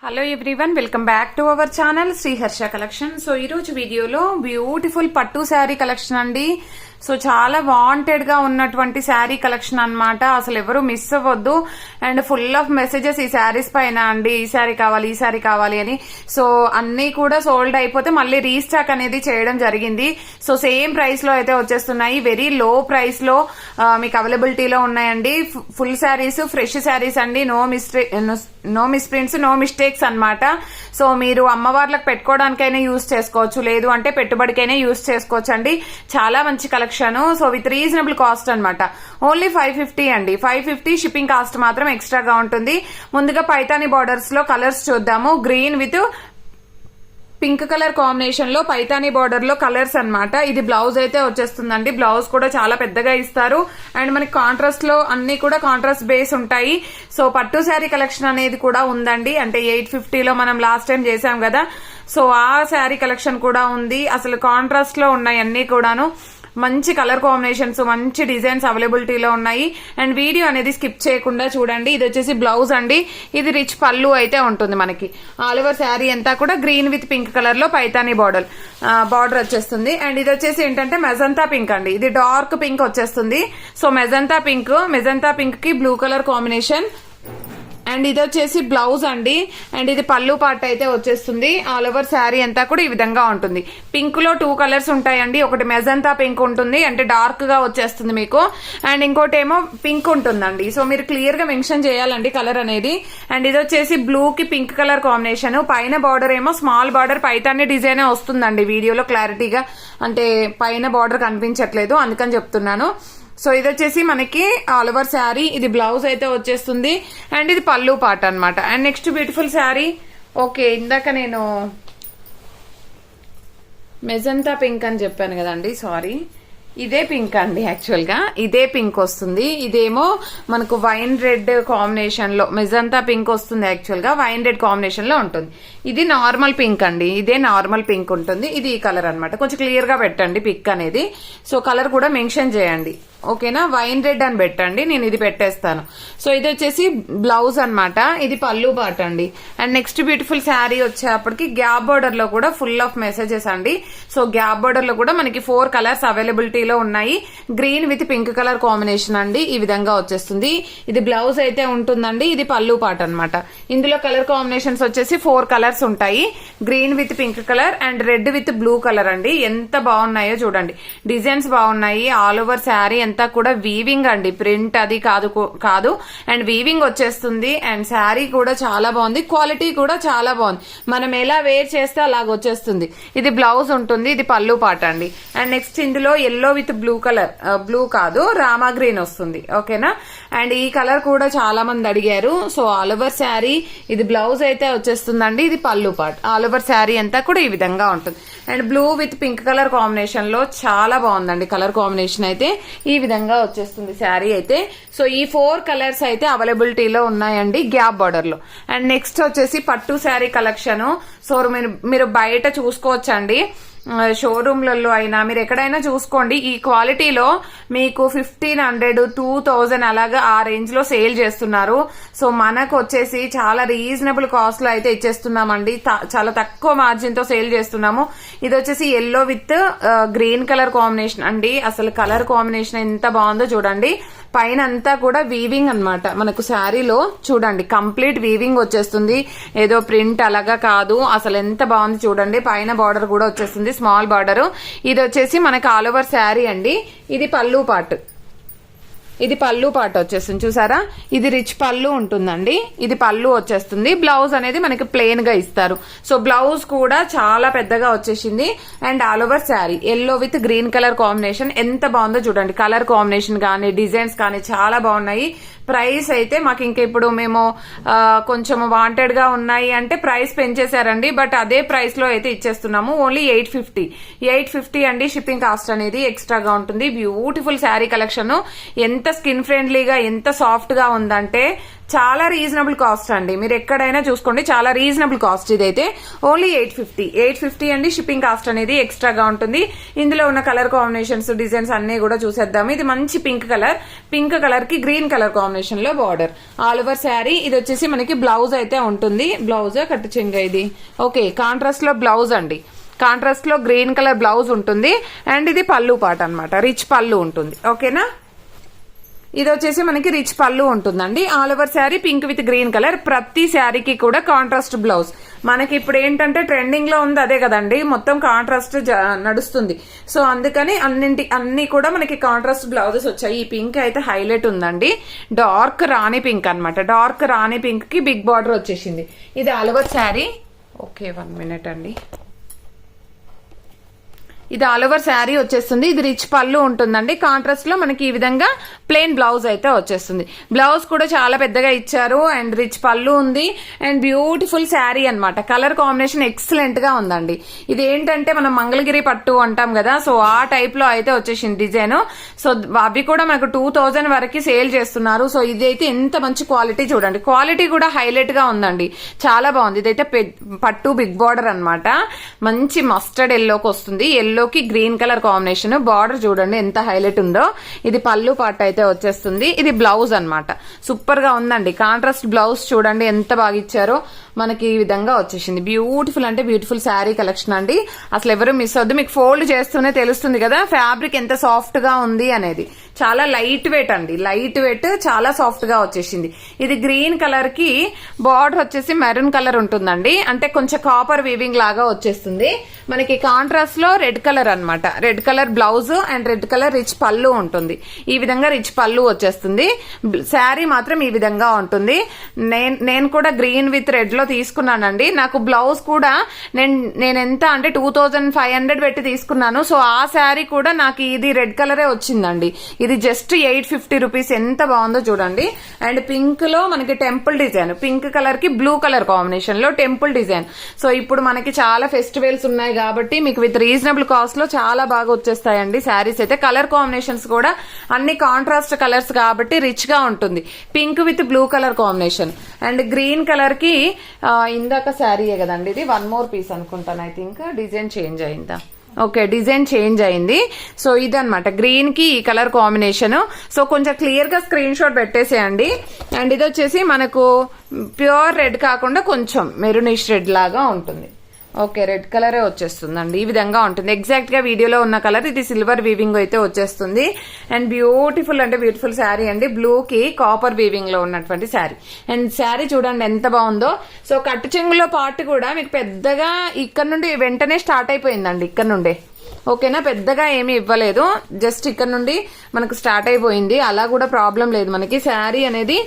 Hello everyone, welcome back to our channel Shri Harsha collection. So ఈ రోజు వీడియోలో బ్యూటిఫుల్ పట్టు శారీ కలెక్షన్ అండి. సో చాలా వాంటెడ్ గా ఉన్నటువంటి శారీ కలెక్షన్ అన్నమాట. అసలు ఎవరు మిస్ అవ్వద్దు. అండ్ ఫుల్ ఆఫ్ మెసేజెస్ ఈ శారీస్ పైన అండి, ఈ శారీ కావాలి, ఈ శారీ కావాలి అని. సో అన్ని కూడా సోల్డ్ అయిపోతే మళ్ళీ రీస్టాక్ అనేది చేయడం జరిగింది. సో సేమ్ ప్రైస్ లో అయితే వచ్చేస్తున్నాయి. వెరీ లో ప్రైస్ లో మీకు అవైలబిలిటీలో ఉన్నాయండి. ఫుల్ శారీస్, ఫ్రెష్ శారీస్ అండి. నో మిస్ప్రింట్స్, నో మిస్టేక్స్ అన్నమాట. సో మీరు అమ్మవార్లకు పెట్టుకోవడానికైనా యూజ్ చేసుకోవచ్చు, లేదు అంటే పెట్టుబడికైనా యూజ్ చేసుకోవచ్చు అండి. చాలా మంచి collection. So with reasonable cost అన్నమాట. ఓన్లీ 550 అండి. 550 షిప్పింగ్ కాస్ట్ మాత్రం ఎక్స్ట్రాగా ఉంటుంది. ముందుగా పైతాని బార్డర్స్ లో కలర్స్ చూద్దాము. Green with pink colour combination లో పైతాని బార్డర్ లో కలర్స్ అన్నమాట. ఇది బ్లౌజ్ అయితే వచ్చేస్తుందండి. బ్లౌజ్ కూడా చాలా పెద్దగా ఇస్తారు. అండ్ మనకి కాంట్రాస్ట్ లో అన్ని కూడా కాంట్రాస్ట్ బేస్ ఉంటాయి. సో పట్టు శారీ కలెక్షన్ అనేది కూడా ఉందండి. అంటే 850 లో మనం లాస్ట్ టైం చేసాం కదా. సో ఆ శారీ కలెక్షన్ కూడా ఉంది. అసలు కాంట్రాస్ట్ లో ఉన్నాయి అన్ని కూడాను. మంచి కలర్ కాంబినేషన్స్, మంచి డిజైన్స్ అవైలబిలిటీలో ఉన్నాయి. అండ్ వీడియో అనేది స్కిప్ చేయకుండా చూడండి. ఇది వచ్చేసి బ్లౌజ్ అండి. ఇది రిచ్ పళ్ళు అయితే ఉంటుంది మనకి. ఆల్ ఓవర్ శారీ అంతా కూడా గ్రీన్ విత్ పింక్ కలర్ లో పైతాని బార్డర్ వచ్చేస్తుంది. అండ్ ఇది వచ్చేసి ఏంటంటే మెజంతా పింక్ అండి. ఇది డార్క్ పింక్ వచ్చేస్తుంది. సో మెజంతా పింక్ కి బ్లూ కలర్ కాంబినేషన్. అండ్ ఇది వచ్చేసి బ్లౌజ్ అండి. అండ్ ఇది పళ్ళు పార్ట్ అయితే వచ్చేస్తుంది. ఆల్ ఓవర్ శారీ అంతా కూడా ఈ విధంగా ఉంటుంది. పింక్ లో 2 కలర్స్ ఉంటాయండి. ఒకటి మెజంతా పింక్ ఉంటుంది, అంటే డార్క్ గా వచ్చేస్తుంది మీకు. అండ్ ఇంకోటి ఏమో పింక్ ఉంటుందండి. సో మీరు క్లియర్ గా మెన్షన్ చేయాలండి కలర్ అనేది. అండ్ ఇది వచ్చేసి బ్లూ కి పింక్ కలర్ కాంబినేషన్. పైన బార్డర్ ఏమో స్మాల్ బార్డర్ పైతాని డిజైన్ వస్తుందండి. వీడియోలో క్లారిటీగా అంటే పైన బార్డర్ కనిపించట్లేదు, అందుకని చెప్తున్నాను. సో ఇది వచ్చేసి మనకి ఆల్ ఓవర్ శారీ. ఇది బ్లౌజ్ అయితే వచ్చేస్తుంది. అండ్ ఇది పళ్ళు పార్ట్ అన్నమాట. And next beautiful sari. Okay, ఇందాక నేను మెజంతా పింక్ అని చెప్పాను కదండి, సారీ. ఇదే పింక్ అండి. యాక్చువల్ గా ఇదే పింక్ వస్తుంది. ఇదేమో మనకు వైన్ రెడ్ కాంబినేషన్ లో మెజంతా పింక్ వస్తుంది. యాక్చువల్ గా వైన్ రెడ్ కాంబినేషన్ లో ఉంటుంది. ఇది నార్మల్ పింక్ అండి. ఇదే నార్మల్ పింక్ ఉంటుంది. ఇది ఈ కలర్ అన్నమాట. కొంచెం క్లియర్ గా పెట్టండి పిక్ అనేది. సో కలర్ కూడా మెన్షన్ చేయండి, ఓకేనా. వైన్ రెడ్ అని పెట్టండి, నేను ఇది పెట్టేస్తాను. సో ఇది వచ్చేసి బ్లౌజ్ అన్నమాట. ఇది పళ్ళు పార్ట్ అండి. అండ్ నెక్స్ట్ బ్యూటిఫుల్ శారీ వచ్చేప్పటికి గ్యాప్ బోర్డర్ లో కూడా ఫుల్ ఆఫ్ మెసేజెస్ అండి. సో గ్యాప్ బోర్డర్ లో కూడా మనకి 4 కలర్స్ అవైలబిలిటీలో ఉన్నాయి. Green with pink colour combination అండి. ఈ విధంగా వచ్చేస్తుంది. ఇది బ్లౌజ్ అయితే ఉంటుందండి. ఇది పళ్ళు పార్ట్ అన్నమాట. ఇందులో కలర్ కాంబినేషన్స్ వచ్చేసి 4 కలర్స్ ఉంటాయి. Green with pink colour and red with blue colour అండి. ఎంత బాగున్నాయో చూడండి. డిజైన్స్ బాగున్నాయి. ఆల్ ఓవర్ శారీ అంతా కూడా వీవింగ్ అండి. ప్రింట్ అది కాదు. అండ్ వీవింగ్ వచ్చేస్తుంది. అండ్ శారీ కూడా చాలా బాగుంది. క్వాలిటీ కూడా చాలా బాగుంది. మనం ఎలా వేర్ చేస్తే అలాగ వచ్చేస్తుంది. ఇది బ్లౌజ్ ఉంటుంది. ఇది పళ్ళు పార్ట్ అండి. అండ్ నెక్స్ట్ ఇందులో yellow with blue colour, blue కాదు రామా గ్రీన్ వస్తుంది, ఓకేనా. అండ్ ఈ కలర్ కూడా చాలా మంది అడిగారు. సో ఆల్ ఓవర్ శారీ ఇది బ్లౌజ్ అయితే వచ్చేస్తుందండి. ఇది పళ్ళు పార్ట్. ఆల్ ఓవర్ శారీ అంతా కూడా ఈ విధంగా ఉంటుంది. And blue with pink colour combination లో చాలా బాగుందండి. కలర్ కాంబినేషన్ అయితే ఈ విధంగా వచ్చేస్తుంది శారీ అయితే. సో ఈ 4 కలర్స్ అయితే అవైలబిలిటీలో ఉన్నాయండి గ్యాప్ బార్డర్ లో. అండ్ నెక్స్ట్ వచ్చేసి పట్టు శారీ కలెక్షన్. సో మీరు బయట చూసుకోవచ్చండి, షోరూమ్లలో అయినా మీరు ఎక్కడైనా చూసుకోండి. ఈ క్వాలిటీలో మీకు 1500, 2000 అలాగా ఆ రేంజ్ లో సేల్ చేస్తున్నారు. సో మనకు వచ్చేసి చాలా రీజనబుల్ కాస్ట్ లో అయితే ఇచ్చేస్తున్నామండి. చాలా తక్కువ మార్జిన్ తో సేల్ చేస్తున్నాము. ఇది వచ్చేసి yellow with green colour combination అండి. అసలు కలర్ కాంబినేషన్ ఎంత బాగుందో చూడండి. పైన అంతా కూడా వీవింగ్ అన్నమాట. మనకు శారీలో చూడండి కంప్లీట్ వీవింగ్ వచ్చేస్తుంది. ఏదో ప్రింట్ అలాగా కాదు. అసలు ఎంత బాగుంది చూడండి. పైన బార్డర్ కూడా వచ్చేస్తుంది, స్మాల్ బార్డర్. ఇది వచ్చేసి మనకి ఆల్ ఓవర్ శారీ అండి. ఇది పళ్ళు పార్ట్. ఇది పళ్ళు పార్ట్ వచ్చేస్తుంది, చూసారా. ఇది రిచ్ పళ్ళు ఉంటుందండి. ఇది పళ్ళు వచ్చేస్తుంది. బ్లౌజ్ అనేది మనకి ప్లెయిన్ గా ఇస్తారు. సో బ్లౌజ్ కూడా చాలా పెద్దగా వచ్చేసింది. And all over sari yellow with green colour combination ఎంత బాగుందో చూడండి. కలర్ కాంబినేషన్ కానీ డిజైన్స్ కానీ చాలా బాగున్నాయి. ప్రైస్ అయితే మాకు ఇంకా ఇప్పుడు మేము కొంచెం వాంటెడ్ గా ఉన్నాయి అంటే ప్రైస్ పెంచేశారండి. బట్ అదే ప్రైస్ లో అయితే ఇచ్చేస్తున్నాము. ఓన్లీ 850 అండి. షిప్పింగ్ కాస్ట్ అనేది ఎక్స్ట్రాగా ఉంటుంది. Beautiful sari collection. ఎంత స్కిన్ ఫ్రెండ్లీగా ఎంత సాఫ్ట్ గా ఉందంటే చాలా రీజనబుల్ కాస్ట్ అండి, మీరు ఎక్కడైనా చూసుకోండి, చాలా రీజనబుల్ కాస్ట్. ఇదైతే ఓన్లీ 850 అండి. షిప్పింగ్ కాస్ట్ అనేది ఎక్స్ట్రాగా ఉంటుంది. ఇందులో ఉన్న కలర్ కాంబినేషన్స్, డిజైన్స్ అన్ని కూడా చూసేద్దాము. ఇది మంచి పింక్ కలర్ కి గ్రీన్ కలర్ కాంబినేషన్ లో బార్డర్, ఆల్ ఓవర్ శారీ. ఇది వచ్చేసి మనకి బ్లౌజ్ అయితే ఉంటుంది. బ్లౌజ్ కట్టు చెంగ ఇది. ఓకే, కాంట్రాస్ట్ లో బ్లౌజ్ అండి, కాంట్రాస్ట్ లో గ్రీన్ కలర్ బ్లౌజ్ ఉంటుంది. అండ్ ఇది పళ్ళు పాట అన్నమాట, రిచ్ పళ్ళు ఉంటుంది. ఓకేనా, ఇది వచ్చేసి మనకి రిచ్ పళ్ళు ఉంటుందండి. All over sari pink with green colour. ప్రతి శారీకి కూడా కాంట్రాస్ట్ బ్లౌజ్. మనకి ఇప్పుడు ఏంటంటే ట్రెండింగ్ లో ఉంది అదే కదండి, మొత్తం కాంట్రాస్ట్ నడుస్తుంది. సో అందుకని అన్ని కూడా మనకి కాంట్రాస్ట్ బ్లౌజెస్ వచ్చాయి. ఈ పింక్ అయితే హైలైట్ ఉందండి, డార్క్ రాణి పింక్ అన్నమాట. డార్క్ రాణి పింక్ కి బిగ్ బార్డర్ వచ్చేసింది. ఇది all over sari. Okay, 1 minute అండి. ఇది ఆల్ ఓవర్ శారీ వచ్చేస్తుంది. ఇది రిచ్ పళ్ళు ఉంటుందండి. కాంట్రాస్ట్ లో మనకి ఈ విధంగా ప్లెయిన్ బ్లౌజ్ అయితే వచ్చేస్తుంది. బ్లౌజ్ కూడా చాలా పెద్దగా ఇచ్చారు అండ్ రిచ్ పళ్ళు ఉంది అండ్ బ్యూటిఫుల్ శారీ అన్నమాట. కలర్ కాంబినేషన్ ఎక్సలెంట్ గా ఉందండి. ఇది ఏంటంటే మనం మంగళగిరి పట్టు అంటాం కదా, సో ఆ టైప్ లో అయితే వచ్చేసింది డిజైన్. సో అవి కూడా మనకు 2000 వరకు సేల్ చేస్తున్నారు. సో ఇదైతే ఎంత మంచి క్వాలిటీ చూడండి, క్వాలిటీ కూడా హైలైట్ గా ఉందండి, చాలా బాగుంది. ఇదైతే పట్టు బిగ్ బార్డర్ అన్నమాట. మంచి మస్టర్డ్ ఎల్లోకి వస్తుంది, ఎల్లోకి గ్రీన్ కలర్ కాంబినేషన్. బార్డర్ చూడండి ఎంత హైలైట్ ఉందో. ఇది పళ్ళు పాట అయితే వచ్చేస్తుంది. ఇది బ్లౌజ్ అన్నమాట. సూపర్ గా ఉందండి. కాంట్రాస్ట్ బ్లౌజ్ చూడండి ఎంత బాగా ఇచ్చారో. మనకి ఈ విధంగా వచ్చేసింది. బ్యూటిఫుల్ అంటే బ్యూటిఫుల్ శారీ కలెక్షన్ అండి. అసలు ఎవరు మిస్ అవద్దు. మీకు ఫోల్డ్ చేస్తూనే తెలుస్తుంది కదా ఫ్యాబ్రిక్ ఎంత సాఫ్ట్ గా ఉంది అనేది. చాలా లైట్ వెయిట్ అండి, లైట్ వెయిట్, చాలా సాఫ్ట్ గా వచ్చేసింది. ఇది గ్రీన్ కలర్ కి బార్డర్ వచ్చేసి మెరూన్ కలర్ ఉంటుందండి, అంటే కొంచెం కాపర్ వీవింగ్ లాగా వచ్చేస్తుంది. మనకి కాంట్రాస్ట్ లో రెడ్ కలర్ అన్నమాట. Red colour blouse and red colour rich పళ్ళు ఉంటుంది. ఈ విధంగా రిచ్ పళ్ళు వచ్చేస్తుంది. శారీ మాత్రం ఈ విధంగా ఉంటుంది. నేను కూడా గ్రీన్ విత్ రెడ్ లో తీసుకున్నానండి. నాకు బ్లౌజ్ కూడా నేను ఎంత అంటే 2500 పెట్టి తీసుకున్నాను. సో ఆ శారీ కూడా నాకు ఇది రెడ్ కలరే వచ్చిందండి. ఇది జస్ట్ 850 రూపీస్. ఎంత బాగుందో చూడండి. అండ్ పింక్ లో మనకి టెంపుల్ డిజైన్, పింక్ కలర్ కి బ్లూ కలర్ కాంబినేషన్ లో టెంపుల్ డిజైన్. సో ఇప్పుడు మనకి చాలా ఫెస్టివల్స్ ఉన్నాయి కాబట్టి మీకు విత్ రీజనబుల్ కాస్ట్ లో చాలా బాగా వచ్చేస్తాయండి శారీస్ అయితే. కలర్ కాంబినేషన్స్ కూడా అన్ని కాంట్రాస్ట్ కలర్స్ కాబట్టి రిచ్ గా ఉంటుంది. Pink with blue colour combination and green colour కి ఇందాక శారీయే కదండి ఇది, 1 more పీస్ అనుకుంటాను. ఐ థింక్ డిజైన్ చేంజ్ అయిందా? ఓకే, డిజైన్ చేంజ్ అయింది. సో ఇదన్నమాట గ్రీన్ కి ఈ కలర్ కాంబినేషన్. సో కొంచెం క్లియర్ గా స్క్రీన్ షాట్ పెట్టేసేయండి. అండ్ ఇది వచ్చేసి మనకు ప్యూర్ రెడ్ కాకుండా కొంచెం మెరూనిష్ రెడ్ లాగా ఉంటుంది. ఓకే, రెడ్ కలరే వచ్చేస్తుందండి. ఈ విధంగా ఉంటుంది ఎగ్జాక్ట్ గా వీడియోలో ఉన్న కలర్. ఇది సిల్వర్ వీవింగ్ అయితే వచ్చేస్తుంది. అండ్ బ్యూటిఫుల్ అంటే బ్యూటిఫుల్ శారీ అండి. బ్లూ కి కాపర్ వీవింగ్ లో ఉన్నటువంటి శారీ. అండ్ శారీ చూడండి ఎంత బాగుందో. సో కట్టు చెంగులో పార్ట్ కూడా మీకు పెద్దగా ఇక్కడ నుండి వెంటనే స్టార్ట్ అయిపోయిందండి. ఇక్కడ నుండే ఓకేనా, పెద్దగా ఏమీ ఇవ్వలేదు, జస్ట్ ఇక్కడ నుండి మనకు స్టార్ట్ అయిపోయింది. అలా కూడా ప్రాబ్లం లేదు మనకి. శారీ అనేది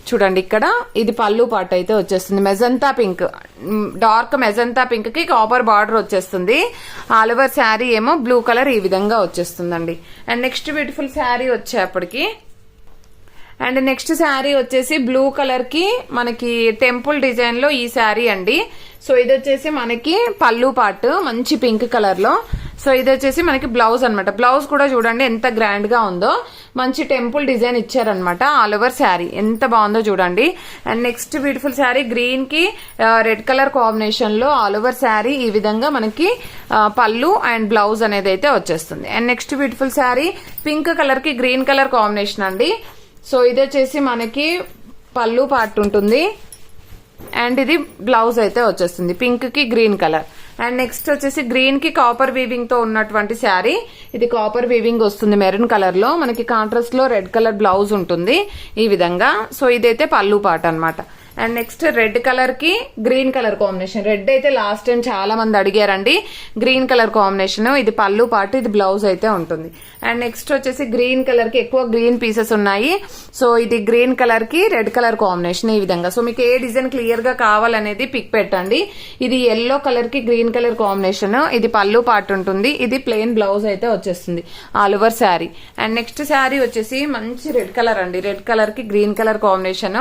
చూడండి ఇక్కడ ఇది పళ్ళు పాట అయితే వచ్చేస్తుంది. Magenta pink, dark magenta pink కి కాపర్ బార్డర్ వచ్చేస్తుంది. ఆల్ ఓవర్ శారీ ఏమో బ్లూ కలర్ ఈ విధంగా వచ్చేస్తుందండి. అండ్ నెక్స్ట్ బ్యూటిఫుల్ శారీ వచ్చేప్పటికి అండ్ నెక్స్ట్ శారీ వచ్చేసి బ్లూ కలర్ కి మనకి టెంపుల్ డిజైన్ లో ఈ శారీ అండి. సో ఇది వచ్చేసి మనకి పళ్ళు పార్ట్ మంచి పింక్ కలర్ లో. సో ఇది వచ్చేసి మనకి బ్లౌజ్ అన్నమాట. బ్లౌజ్ కూడా చూడండి ఎంత గ్రాండ్ గా ఉందో. మంచి టెంపుల్ డిజైన్ ఇచ్చారనమాట. ఆల్ ఓవర్ శారీ ఎంత బాగుందో చూడండి. And next beautiful sari green కి రెడ్ కలర్ కాంబినేషన్ లో ఆల్ ఓవర్ శారీ ఈ విధంగా మనకి పళ్ళు అండ్ బ్లౌజ్ అనేది అయితే వచ్చేస్తుంది. And next beautiful sari pink colour కి గ్రీన్ కలర్ కాంబినేషన్ అండి. సో ఇది వచ్చేసి మనకి పళ్ళు పార్ట్ ఉంటుంది అండ్ ఇది బ్లౌజ్ అయితే వచ్చేస్తుంది పింక్ కి గ్రీన్ కలర్. అండ్ నెక్స్ట్ వచ్చేసి గ్రీన్ కి కాపర్ వీవింగ్ తో ఉన్నటువంటి శారీ. ఇది కాపర్ వీవింగ్ వస్తుంది మెరూన్ కలర్ లో. మనకి కాంట్రాస్ట్ లో రెడ్ కలర్ బ్లౌజ్ ఉంటుంది ఈ విధంగా. సో ఇదైతే పళ్ళు పార్ట్ అన్నమాట. అండ్ నెక్స్ట్ రెడ్ కలర్ కి గ్రీన్ కలర్ కాంబినేషన్. రెడ్ అయితే లాస్ట్ టైం చాలా మంది అడిగారండి. Green colour combination. ఇది పళ్ళు పార్ట్, ఇది బ్లౌజ్ అయితే ఉంటుంది. అండ్ నెక్స్ట్ వచ్చేసి గ్రీన్ కలర్ కి ఎక్కువ గ్రీన్ పీసెస్ ఉన్నాయి. సో ఇది గ్రీన్ కలర్ కి రెడ్ కలర్ కాంబినేషన్ ఈ విధంగా. సో మీకు ఏ డిజైన్ క్లియర్ గా కావాలనేది పిక్ పెట్టండి. ఇది ఎల్లో కలర్ కి గ్రీన్ కలర్ కాంబినేషన్. ఇది పళ్ళు పార్ట్ ఉంటుంది. ఇది ప్లెయిన్ బ్లౌజ్ అయితే వచ్చేస్తుంది all over sari. And next sari వచ్చేసి మంచి రెడ్ కలర్ అండి. రెడ్ కలర్ కి గ్రీన్ కలర్ కాంబినేషన్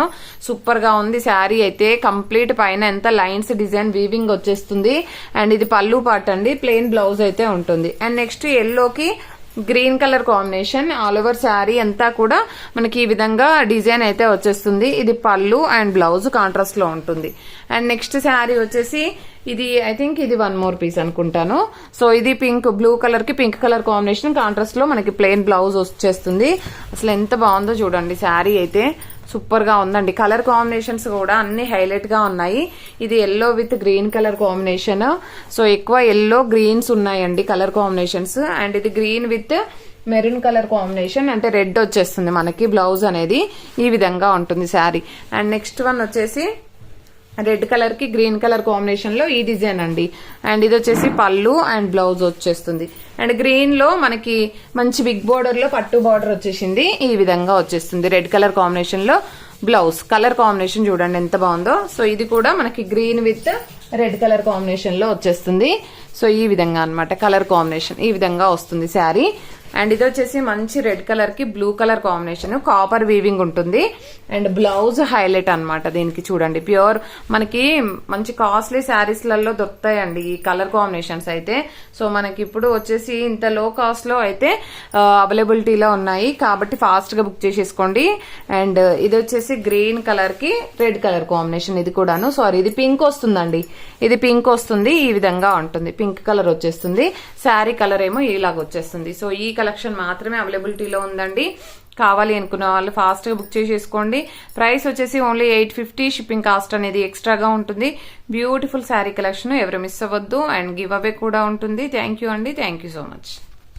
సూపర్ గా ఉంది. శారీ అయితే కంప్లీట్ పైన ఎంత లైన్స్ డిజైన్ వీవింగ్ వచ్చేస్తుంది. అండ్ ఇది పళ్ళు పార్ట్ అండి. ప్లెయిన్ బ్లౌజ్ అయితే ఉంటుంది. అండ్ నెక్స్ట్ ఎల్లోకి green colour combination. All over sari అంతా కూడా మనకి ఈ విధంగా డిజైన్ అయితే వచ్చేస్తుంది. ఇది పళ్ళు అండ్ బ్లౌజ్ కాంట్రాస్ట్ లో ఉంటుంది. అండ్ నెక్స్ట్ శారీ వచ్చేసి ఇది ఐ థింక్ ఇది 1 మోర్ పీస్ అనుకుంటాను. సో ఇది పింక్, బ్లూ కలర్ కి పింక్ కలర్ కాంబినేషన్ కాంట్రాస్ట్ లో మనకి ప్లెయిన్ బ్లౌజ్ వచ్చేస్తుంది. అసలు ఎంత బాగుందో చూడండి, శారీ అయితే సూపర్ గా ఉందండి. కలర్ కాంబినేషన్స్ కూడా అన్ని హైలైట్ గా ఉన్నాయి. ఇది yellow with green colour combination. So ఎక్కువ ఎల్లో గ్రీన్స్ ఉన్నాయండి కలర్ కాంబినేషన్స్. అండ్ ఇది green with maroon colour combination, అంటే రెడ్ వచ్చేస్తుంది మనకి బ్లౌజ్ అనేది. ఈ విధంగా ఉంటుంది శారీ. అండ్ నెక్స్ట్ వన్ వచ్చేసి రెడ్ కలర్ కి గ్రీన్ కలర్ కాంబినేషన్ లో ఈ డిజైన్ అండి. అండ్ ఇది వచ్చేసి పళ్ళు అండ్ బ్లౌజ్ వచ్చేస్తుంది. అండ్ గ్రీన్ లో మనకి మంచి బిగ్ బోర్డర్ లో పట్టు బార్డర్ వచ్చేసింది. ఈ విధంగా వచ్చేస్తుంది రెడ్ కలర్ కాంబినేషన్ లో బ్లౌజ్. కలర్ కాంబినేషన్ చూడండి ఎంత బాగుందో. సో ఇది కూడా మనకి green with red colour combination లో వచ్చేస్తుంది. సో ఈ విధంగా అన్నమాట కలర్ కాంబినేషన్ ఈ విధంగా వస్తుంది శారీ. అండ్ ఇది వచ్చేసి మంచి రెడ్ కలర్ కి blue colour combination, copper weaving ఉంటుంది. అండ్ బ్లౌజ్ హైలైట్ అన్నమాట దీనికి. చూడండి ప్యూర్ మనకి మంచి కాస్ట్లీ శారీస్ లలో దొరుకుతాయండి ఈ కలర్ కాంబినేషన్స్ అయితే. సో మనకి ఇప్పుడు వచ్చేసి ఇంత లో కాస్ట్ లో అయితే అవైలబిలిటీలో ఉన్నాయి కాబట్టి ఫాస్ట్ గా బుక్ చేసేసుకోండి. అండ్ ఇది వచ్చేసి గ్రీన్ కలర్ కి రెడ్ కలర్ కాంబినేషన్. ఇది కూడాను సారీ ఇది పింక్ వస్తుందండి. ఇది పింక్ వస్తుంది. ఈ విధంగా ఉంటుంది, పింక్ కలర్ వచ్చేస్తుంది. శారీ కలర్ ఏమో ఇలాగ వచ్చేస్తుంది. సో ఈ కలెక్షన్ మాత్రమే అవైలబిలిటీలో ఉందండి. కావాలి అనుకున్న వాళ్ళు ఫాస్ట్ గా బుక్ చేసేసుకోండి. ప్రైస్ వచ్చేసి ఓన్లీ 850. షిప్పింగ్ కాస్ట్ అనేది ఎక్స్ట్రాగా ఉంటుంది. బ్యూటిఫుల్ శారీ కలెక్షన్ ఎవరు మిస్ అవ్వద్దు. అండ్ గివ్ అవే కూడా ఉంటుంది. థ్యాంక్ యూ అండి. Thank you so much.